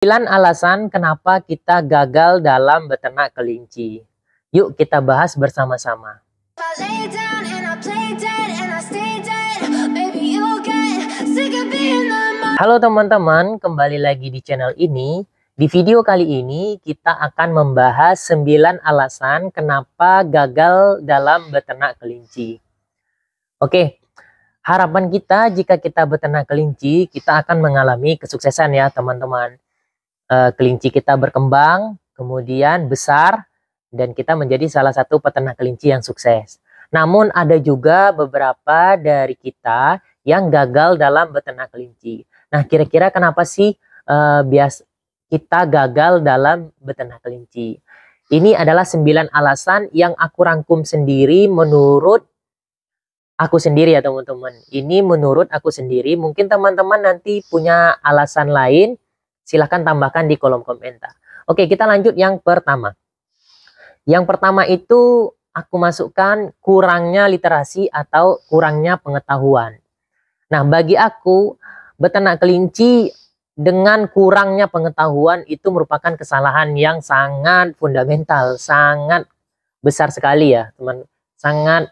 9 alasan kenapa kita gagal dalam beternak kelinci. Yuk kita bahas bersama-sama. Halo teman-teman, kembali lagi di channel ini. Di video kali ini kita akan membahas 9 alasan kenapa gagal dalam beternak kelinci. Oke, harapan kita jika kita beternak kelinci, kita akan mengalami kesuksesan ya teman-teman. Kelinci kita berkembang, kemudian besar, dan kita menjadi salah satu peternak kelinci yang sukses. Namun ada juga beberapa dari kita yang gagal dalam beternak kelinci. Nah, kira-kira kenapa sih kita gagal dalam beternak kelinci? Ini adalah 9 alasan yang aku rangkum sendiri menurut aku sendiri ya teman-teman. Ini menurut aku sendiri. Mungkin teman-teman nanti punya alasan lain, silahkan tambahkan di kolom komentar. Oke, kita lanjut yang pertama. Yang pertama itu aku masukkan kurangnya literasi atau kurangnya pengetahuan. Nah, bagi aku beternak kelinci dengan kurangnya pengetahuan itu merupakan kesalahan yang sangat fundamental, sangat besar sekali ya teman. Sangat,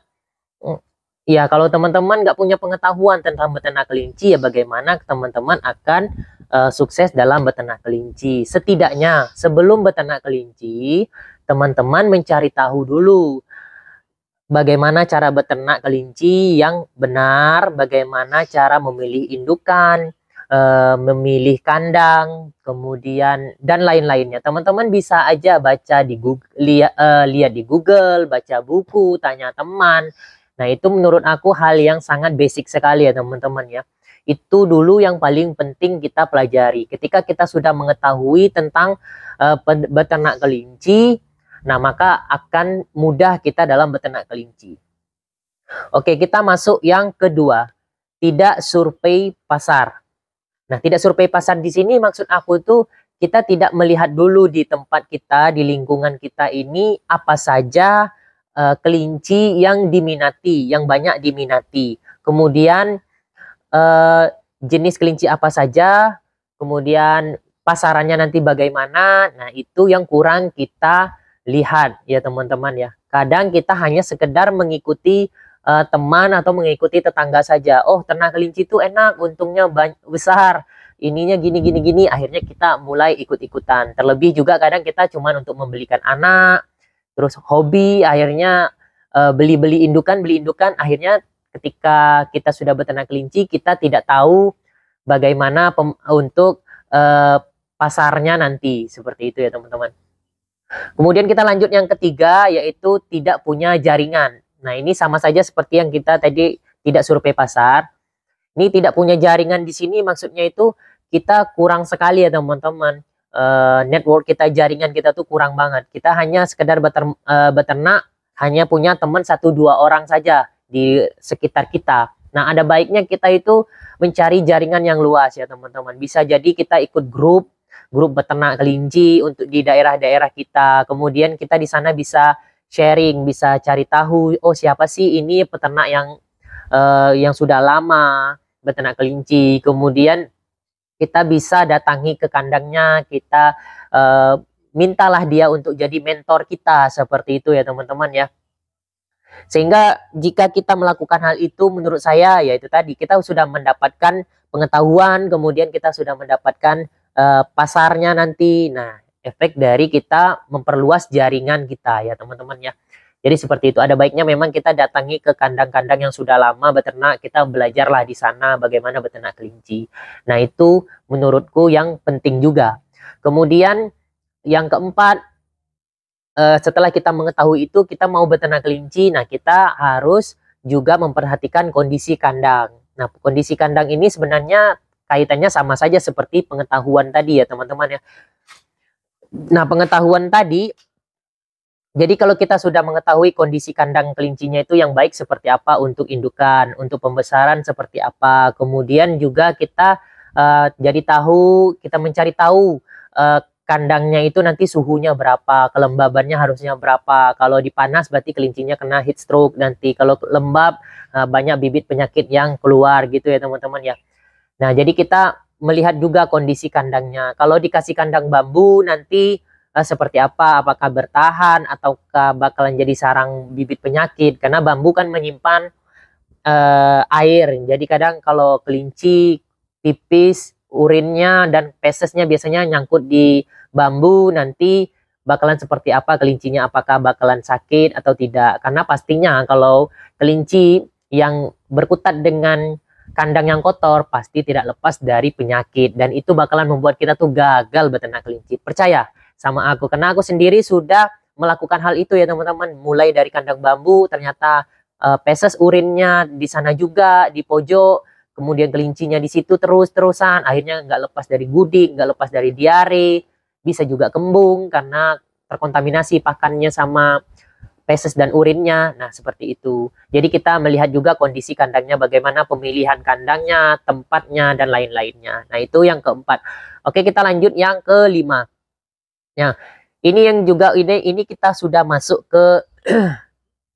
ya kalau teman-teman nggak punya pengetahuan tentang beternak kelinci, ya bagaimana teman-teman akan sukses dalam beternak kelinci. Setidaknya sebelum beternak kelinci, teman-teman mencari tahu dulu bagaimana cara beternak kelinci yang benar, bagaimana cara memilih indukan, memilih kandang, kemudian dan lain-lainnya. Teman-teman bisa aja baca di Google, lihat di Google, baca buku, tanya teman. Nah, itu menurut aku hal yang sangat basic sekali ya teman-teman ya. Itu dulu yang paling penting kita pelajari. Ketika kita sudah mengetahui tentang beternak kelinci, nah maka akan mudah kita dalam beternak kelinci. Oke, kita masuk yang kedua. Tidak survei pasar. Nah, tidak survei pasar di sini maksud aku tuh kita tidak melihat dulu di tempat kita, di lingkungan kita ini apa saja kelinci yang diminati, yang banyak diminati. Kemudian jenis kelinci apa saja, kemudian pasarannya nanti bagaimana. Nah, itu yang kurang kita lihat ya teman-teman ya. Kadang kita hanya sekedar mengikuti teman atau mengikuti tetangga saja. Oh, ternak kelinci itu enak, untungnya besar, ininya gini, akhirnya kita mulai ikut-ikutan. Terlebih juga kadang kita cuman untuk membelikan anak, terus hobi, akhirnya beli indukan, akhirnya ketika kita sudah beternak kelinci, kita tidak tahu bagaimana untuk pasarnya nanti, seperti itu ya teman-teman. Kemudian kita lanjut yang ketiga, yaitu tidak punya jaringan. Nah, ini sama saja seperti yang kita tadi tidak survei pasar. Ini tidak punya jaringan di sini maksudnya itu kita kurang sekali ya teman-teman. Network kita, jaringan kita tuh kurang banget. Kita hanya sekedar beternak, hanya punya teman 1-2 orang saja di sekitar kita. Nah, ada baiknya kita itu mencari jaringan yang luas ya teman-teman. Bisa jadi kita ikut grup beternak kelinci untuk di daerah-daerah kita. Kemudian kita di sana bisa sharing, bisa cari tahu, oh siapa sih ini peternak yang sudah lama beternak kelinci. Kemudian kita bisa datangi ke kandangnya, kita mintalah dia untuk jadi mentor kita, seperti itu ya teman-teman ya. Sehingga jika kita melakukan hal itu, menurut saya yaitu tadi kita sudah mendapatkan pengetahuan, kemudian kita sudah mendapatkan pasarnya nanti. Nah, efek dari kita memperluas jaringan kita ya teman-teman ya. Jadi seperti itu. Ada baiknya memang kita datangi ke kandang-kandang yang sudah lama beternak, kita belajarlah di sana bagaimana beternak kelinci. Nah, itu menurutku yang penting juga. Kemudian yang keempat, setelah kita mengetahui itu, kita mau beternak kelinci, nah kita harus juga memperhatikan kondisi kandang. Nah, kondisi kandang ini sebenarnya kaitannya sama saja seperti pengetahuan tadi ya teman-teman ya. Nah, pengetahuan tadi, jadi kalau kita sudah mengetahui kondisi kandang kelincinya itu yang baik seperti apa untuk indukan, untuk pembesaran seperti apa, kemudian juga kita jadi tahu, kita mencari tahu kandangnya itu nanti suhunya berapa, kelembabannya harusnya berapa. Kalau dipanas berarti kelincinya kena heat stroke nanti. Kalau lembab banyak bibit penyakit yang keluar gitu ya teman-teman ya. Nah, jadi kita melihat juga kondisi kandangnya. Kalau dikasih kandang bambu nanti seperti apa, apakah bertahan ataukah bakalan jadi sarang bibit penyakit, karena bambu kan menyimpan air. Jadi kadang kalau kelinci tipis, urinnya dan fesesnya biasanya nyangkut di bambu, nanti bakalan seperti apa kelincinya, apakah bakalan sakit atau tidak. Karena pastinya kalau kelinci yang berkutat dengan kandang yang kotor pasti tidak lepas dari penyakit, dan itu bakalan membuat kita tuh gagal beternak kelinci. Percaya sama aku, karena aku sendiri sudah melakukan hal itu ya teman-teman. Mulai dari kandang bambu, ternyata feses urinnya di sana juga di pojok, kemudian kelincinya di situ terus-terusan, akhirnya nggak lepas dari gudik, nggak lepas dari diare, bisa juga kembung karena terkontaminasi pakannya sama feses dan urinnya. Nah, seperti itu. Jadi kita melihat juga kondisi kandangnya, bagaimana pemilihan kandangnya, tempatnya, dan lain-lainnya. Nah, itu yang keempat. Oke, kita lanjut yang kelima. Nah, ini yang juga ini kita sudah masuk ke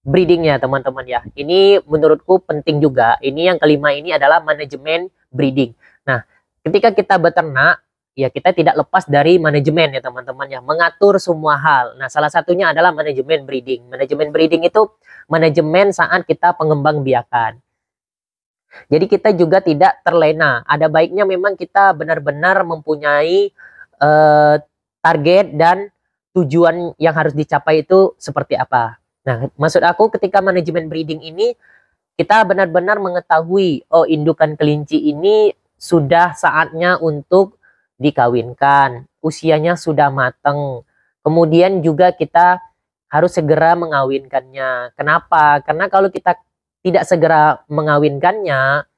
breedingnya teman-teman ya. Ini menurutku penting juga. Ini yang kelima ini adalah manajemen breeding. Nah, ketika kita beternak, ya kita tidak lepas dari manajemen ya teman-teman ya. Mengatur semua hal. Nah, salah satunya adalah manajemen breeding. Manajemen breeding itu manajemen saat kita pengembang biakan. Jadi kita juga tidak terlena. Ada baiknya memang kita benar-benar mempunyai target dan tujuan yang harus dicapai itu seperti apa. Nah, maksud aku ketika manajemen breeding ini, kita benar-benar mengetahui, oh indukan kelinci ini sudah saatnya untuk dikawinkan, usianya sudah matang. Kemudian juga kita harus segera mengawinkannya. Kenapa? Karena kalau kita tidak segera mengawinkannya,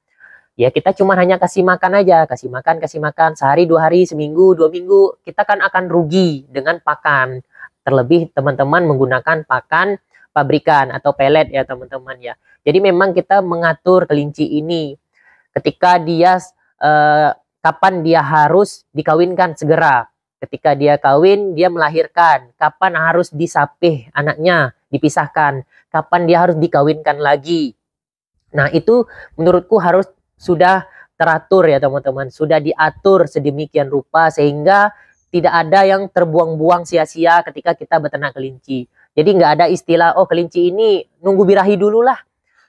ya kita cuma hanya kasih makan aja, kasih makan, sehari, 2 hari, seminggu, 2 minggu, kita kan akan rugi dengan pakan. Terlebih teman-teman menggunakan pakan pabrikan atau pelet ya teman-teman ya. Jadi memang kita mengatur kelinci ini ketika dia kapan dia harus dikawinkan segera. Ketika dia kawin, dia melahirkan, kapan harus disapih anaknya, dipisahkan, kapan dia harus dikawinkan lagi. Nah, itu menurutku harus sudah teratur ya teman-teman, sudah diatur sedemikian rupa sehingga tidak ada yang terbuang-buang sia-sia ketika kita beternak kelinci. Jadi nggak ada istilah, oh kelinci ini nunggu birahi dulu lah,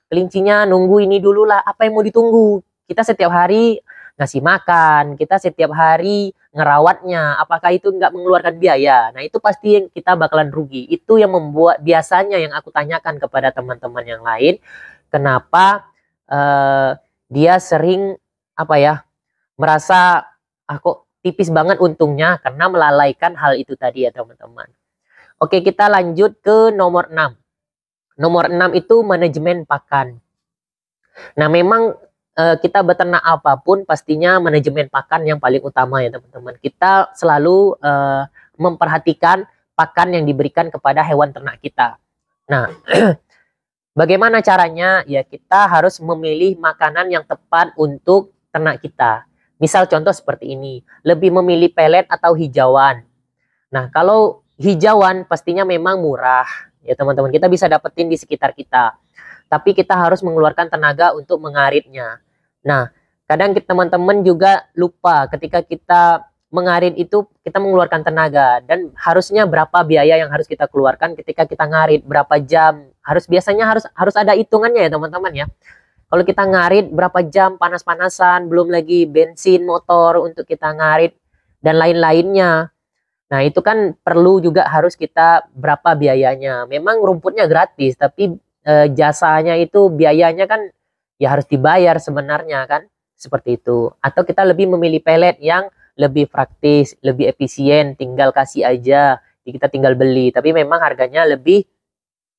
kelincinya nunggu ini dulu lah, apa yang mau ditunggu? Kita setiap hari ngasih makan, kita setiap hari ngerawatnya, apakah itu nggak mengeluarkan biaya? Nah itu pasti kita bakalan rugi. Itu yang membuat biasanya yang aku tanyakan kepada teman-teman yang lain, kenapa dia sering apa ya, merasa aku tipis banget untungnya karena melalaikan hal itu tadi ya teman-teman. Oke, kita lanjut ke nomor 6. Nomor 6 itu manajemen pakan. Nah, memang kita beternak apapun pastinya manajemen pakan yang paling utama ya teman-teman. Kita selalu memperhatikan pakan yang diberikan kepada hewan ternak kita. Nah, bagaimana caranya? Ya kita harus memilih makanan yang tepat untuk ternak kita. Misal contoh seperti ini, lebih memilih pelet atau hijauan. Nah, kalau hijauan pastinya memang murah ya teman-teman, kita bisa dapetin di sekitar kita, tapi kita harus mengeluarkan tenaga untuk mengaritnya. Nah, kadang teman-teman juga lupa ketika kita mengarit itu kita mengeluarkan tenaga, dan harusnya berapa biaya yang harus kita keluarkan ketika kita ngarit, berapa jam, biasanya harus ada hitungannya ya teman-teman ya. Kalau kita ngarit berapa jam panas-panasan, belum lagi bensin motor untuk kita ngarit dan lain-lainnya. Nah, itu kan perlu juga harus kita berapa biayanya. Memang rumputnya gratis, tapi jasanya itu biayanya kan ya harus dibayar sebenarnya kan. Seperti itu. Atau kita lebih memilih pelet yang lebih praktis, lebih efisien, tinggal kasih aja. Kita tinggal beli, tapi memang harganya lebih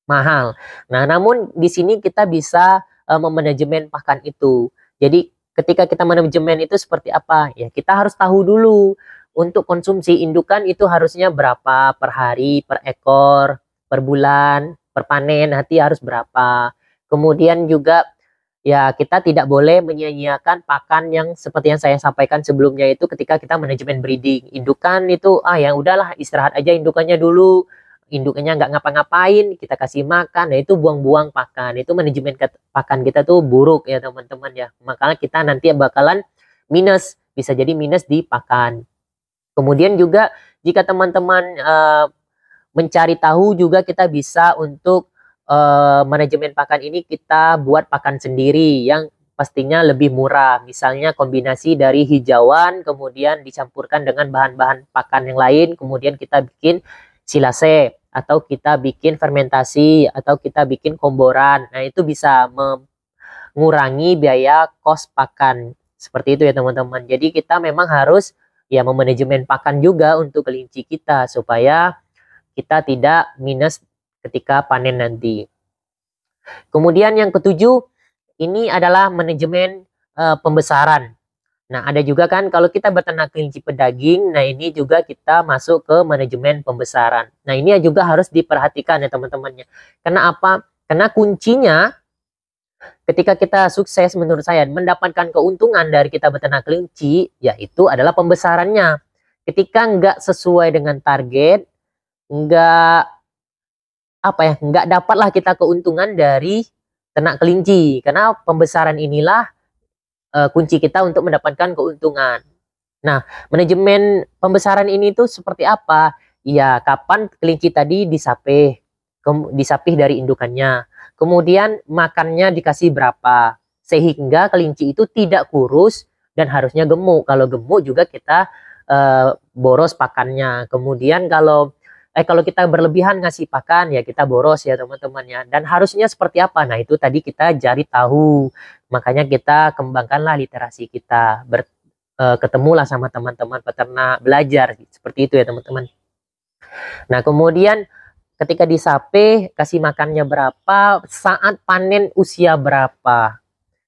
mahal. Nah, namun di sini kita bisa memanajemen pakan itu. Jadi ketika kita manajemen itu seperti apa? Ya, kita harus tahu dulu. Untuk konsumsi indukan itu harusnya berapa per hari, per ekor, per bulan, per panen, nanti harus berapa. Kemudian juga ya kita tidak boleh menyia-nyiakan pakan yang seperti yang saya sampaikan sebelumnya itu ketika kita manajemen breeding. Indukan itu yang udahlah istirahat aja indukannya dulu. Indukannya nggak ngapa-ngapain, kita kasih makan, nah itu buang-buang pakan. Itu manajemen pakan kita tuh buruk ya teman-teman ya. Makanya kita nanti bakalan minus bisa jadi minus di pakan. Kemudian juga jika teman-teman mencari tahu juga, kita bisa untuk manajemen pakan ini kita buat pakan sendiri yang pastinya lebih murah. Misalnya kombinasi dari hijauan kemudian dicampurkan dengan bahan-bahan pakan yang lain, kemudian kita bikin silase atau kita bikin fermentasi atau kita bikin komboran. Nah, itu bisa mengurangi biaya kos pakan. Seperti itu ya teman-teman. Jadi kita memang harus ya memanajemen pakan juga untuk kelinci kita supaya kita tidak minus ketika panen nanti. Kemudian yang ketujuh, ini adalah manajemen pembesaran. Nah, ada juga kan kalau kita beternak kelinci pedaging, nah ini juga kita masuk ke manajemen pembesaran. Nah, ini juga harus diperhatikan ya teman-temannya. Karena apa? Karena kuncinya ketika kita sukses menurut saya mendapatkan keuntungan dari kita beternak kelinci, yaitu adalah pembesarannya. Ketika nggak sesuai dengan target, nggak dapatlah kita keuntungan dari ternak kelinci, karena pembesaran inilah kunci kita untuk mendapatkan keuntungan. Nah, manajemen pembesaran ini tuh seperti apa? Ya, kapan kelinci tadi disapih dari indukannya, kemudian makannya dikasih berapa, sehingga kelinci itu tidak kurus dan harusnya gemuk. Kalau gemuk juga kita boros pakannya. Kemudian kalau kita berlebihan ngasih pakan, ya kita boros ya teman-teman ya. Dan harusnya seperti apa? Nah, itu tadi kita cari tahu. Makanya kita kembangkanlah literasi kita. Ketemulah sama teman-teman peternak, belajar. Seperti itu ya teman-teman. Nah, kemudian ketika disape, kasih makannya berapa, saat panen usia berapa.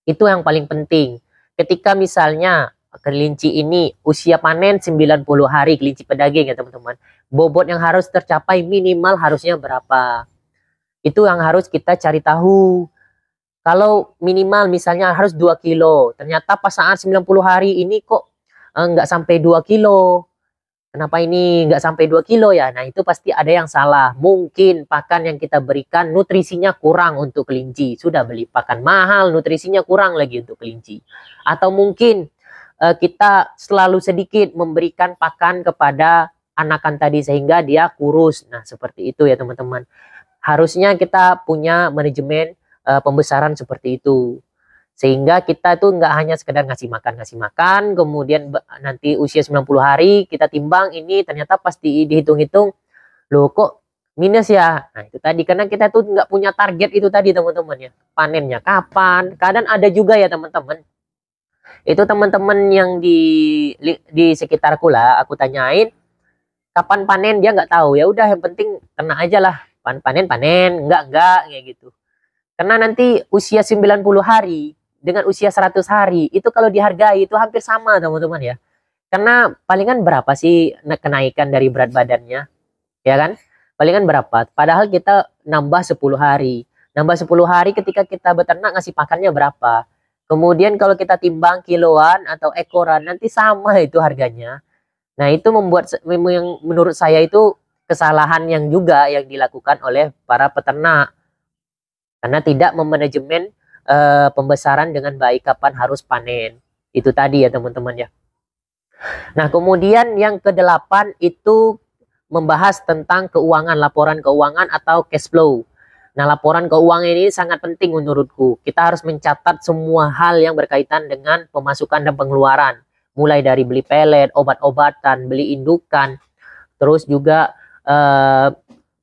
Itu yang paling penting. Ketika misalnya kelinci ini usia panen 90 hari, kelinci pedaging ya teman-teman, bobot yang harus tercapai minimal harusnya berapa, itu yang harus kita cari tahu. Kalau minimal misalnya harus 2 kilo, ternyata pas saat 90 hari ini kok nggak sampai 2 kilo. Kenapa ini nggak sampai 2 kilo ya? Nah, itu pasti ada yang salah. Mungkin pakan yang kita berikan nutrisinya kurang untuk kelinci. Sudah beli pakan mahal, nutrisinya kurang lagi untuk kelinci. Atau mungkin kita selalu sedikit memberikan pakan kepada anakan tadi sehingga dia kurus. Nah, seperti itu ya teman-teman. Harusnya kita punya manajemen pembesaran seperti itu. Sehingga kita tuh nggak hanya sekedar ngasih makan, kemudian nanti usia 90 hari kita timbang ini ternyata pasti dihitung-hitung, loh kok minus ya. Nah, itu tadi karena kita tuh nggak punya target itu tadi teman-teman ya. Panennya kapan? Kadang ada juga ya teman-teman. Itu teman-teman yang di sekitarku lah, aku tanyain kapan panen, dia nggak tahu. Ya udah, yang penting tenang aja lah, panen enggak kayak gitu. Karena nanti usia 90 hari dengan usia 100 hari itu kalau dihargai itu hampir sama teman-teman ya. Karena palingan berapa sih kenaikan dari berat badannya, ya kan? Palingan berapa? Padahal kita nambah 10 hari. Nambah 10 hari ketika kita beternak ngasih pakannya berapa. Kemudian kalau kita timbang kiloan atau ekoran nanti sama itu harganya. Nah, itu membuat yang menurut saya itu kesalahan yang juga yang dilakukan oleh para peternak. Karena tidak memanajemen pembesaran dengan baik kapan harus panen. Itu tadi ya teman-teman ya. Nah, kemudian yang ke-8 itu membahas tentang keuangan, laporan keuangan atau cash flow. Nah, laporan keuangan ini sangat penting menurutku. Kita harus mencatat semua hal yang berkaitan dengan pemasukan dan pengeluaran. Mulai dari beli pelet, obat-obatan, beli indukan, terus juga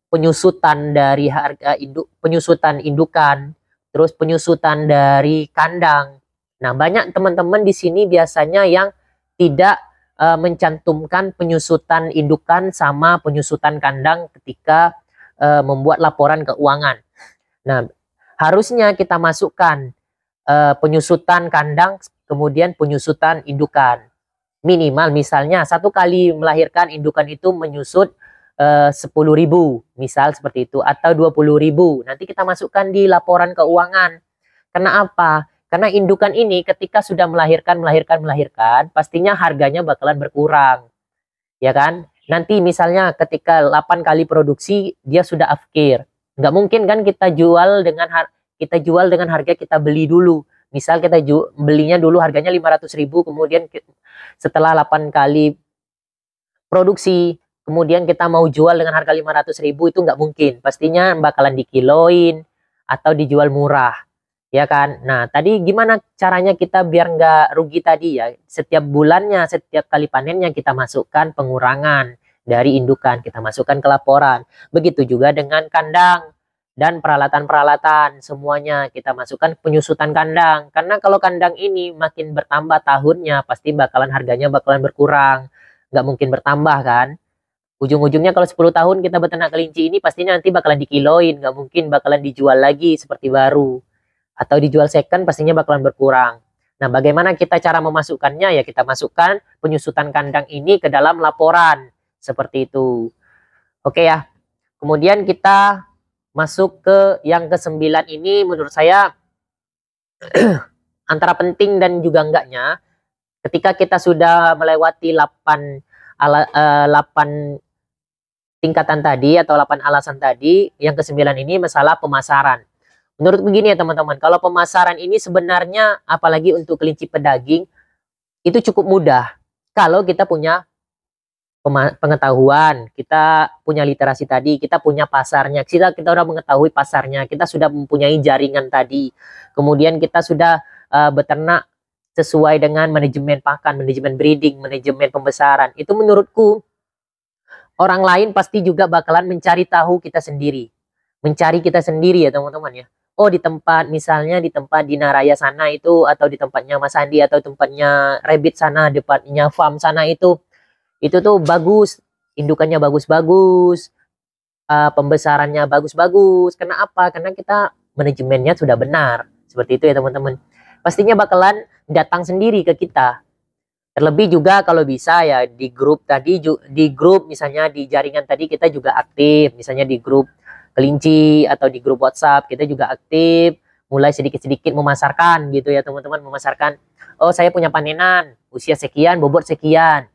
penyusutan dari harga penyusutan indukan, terus penyusutan dari kandang. Nah, banyak teman-teman di sini biasanya yang tidak mencantumkan penyusutan indukan sama penyusutan kandang ketika membuat laporan keuangan. Nah, harusnya kita masukkan penyusutan kandang, kemudian penyusutan indukan. Minimal misalnya satu kali melahirkan indukan itu menyusut 10.000 misal seperti itu, atau 20.000. Nanti kita masukkan di laporan keuangan. Karena apa? Karena indukan ini ketika sudah melahirkan pastinya harganya bakalan berkurang, ya kan? Nanti misalnya ketika 8 kali produksi dia sudah afkir, nggak mungkin kan kita jual dengan harga kita beli dulu. Misal kita belinya dulu harganya 500.000, kemudian setelah 8 kali produksi, kemudian kita mau jual dengan harga 500.000, itu nggak mungkin. Pastinya bakalan dikiloin atau dijual murah, ya kan? Nah, tadi gimana caranya kita biar nggak rugi tadi ya? Setiap bulannya, setiap kali panennya kita masukkan pengurangan dari indukan, kita masukkan ke laporan. Begitu juga dengan kandang dan peralatan-peralatan, semuanya kita masukkan penyusutan kandang. Karena kalau kandang ini makin bertambah tahunnya, pasti harganya bakalan berkurang. Nggak mungkin bertambah kan. Ujung-ujungnya kalau 10 tahun kita beternak kelinci ini pastinya nanti bakalan dikiloin, nggak mungkin bakalan dijual lagi seperti baru. Atau dijual second pastinya bakalan berkurang. Nah, bagaimana kita cara memasukkannya? Ya kita masukkan penyusutan kandang ini ke dalam laporan. Seperti itu. Oke ya. Kemudian kita masuk ke yang ke-9 ini, menurut saya antara penting dan juga enggaknya. Ketika kita sudah melewati 8 tingkatan tadi atau 8 alasan tadi, yang ke-9 ini masalah pemasaran. Menurut begini ya teman-teman, kalau pemasaran ini sebenarnya apalagi untuk kelinci pedaging itu cukup mudah. Kalau kita punya pengetahuan, kita punya literasi tadi, kita punya pasarnya, kita sudah mengetahui pasarnya, kita sudah mempunyai jaringan tadi. Kemudian kita sudah beternak sesuai dengan manajemen pakan, manajemen breeding, manajemen pembesaran. Itu menurutku orang lain pasti juga bakalan mencari tahu kita sendiri. Mencari kita sendiri ya teman-teman ya. Oh, di tempat misalnya di tempat di Naraya sana itu, atau di tempatnya Mas Andi, atau tempatnya Rabbit sana, tempatnya farm sana itu tuh bagus, indukannya bagus-bagus, pembesarannya bagus-bagus. Kenapa? Karena kita manajemennya sudah benar. Seperti itu ya teman-teman. Pastinya bakalan datang sendiri ke kita. Terlebih juga kalau bisa ya di grup tadi, di grup misalnya di jaringan tadi kita juga aktif. Misalnya di grup kelinci atau di grup WhatsApp kita juga aktif. Mulai sedikit-sedikit memasarkan gitu ya teman-teman. Memasarkan, oh saya punya panenan, usia sekian, bobot sekian.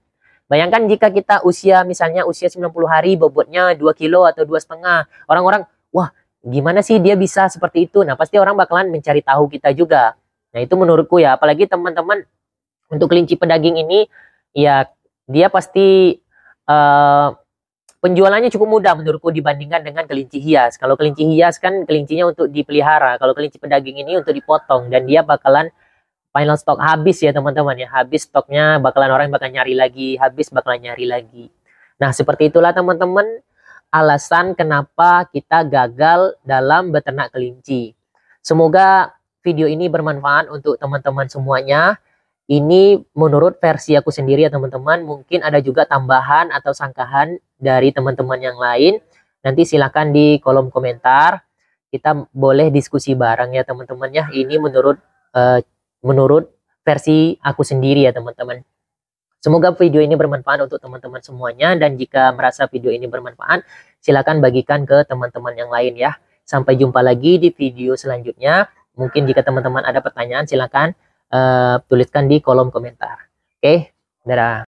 Bayangkan jika kita misalnya usia 90 hari, bobotnya 2 kilo atau 2,5. Orang-orang, wah gimana sih dia bisa seperti itu? Nah pasti orang bakalan mencari tahu kita juga. Nah itu menurutku ya, apalagi teman-teman untuk kelinci pedaging ini, ya dia pasti penjualannya cukup mudah menurutku dibandingkan dengan kelinci hias. Kalau kelinci hias kan kelincinya untuk dipelihara, kalau kelinci pedaging ini untuk dipotong, dan dia bakalan final stock habis ya teman-teman ya, habis stoknya orang bakal nyari lagi, habis bakalan nyari lagi. Nah seperti itulah teman-teman alasan kenapa kita gagal dalam beternak kelinci. Semoga video ini bermanfaat untuk teman-teman semuanya. Ini menurut versi aku sendiri ya teman-teman. Mungkin ada juga tambahan atau sangkahan dari teman-teman yang lain. Nanti silahkan di kolom komentar. Kita boleh diskusi bareng ya teman-teman ya. Ini menurut versi aku sendiri ya teman-teman. Semoga video ini bermanfaat untuk teman-teman semuanya. Dan jika merasa video ini bermanfaat, silahkan bagikan ke teman-teman yang lain ya. Sampai jumpa lagi di video selanjutnya. Mungkin jika teman-teman ada pertanyaan silahkan tuliskan di kolom komentar. Oke, dadah.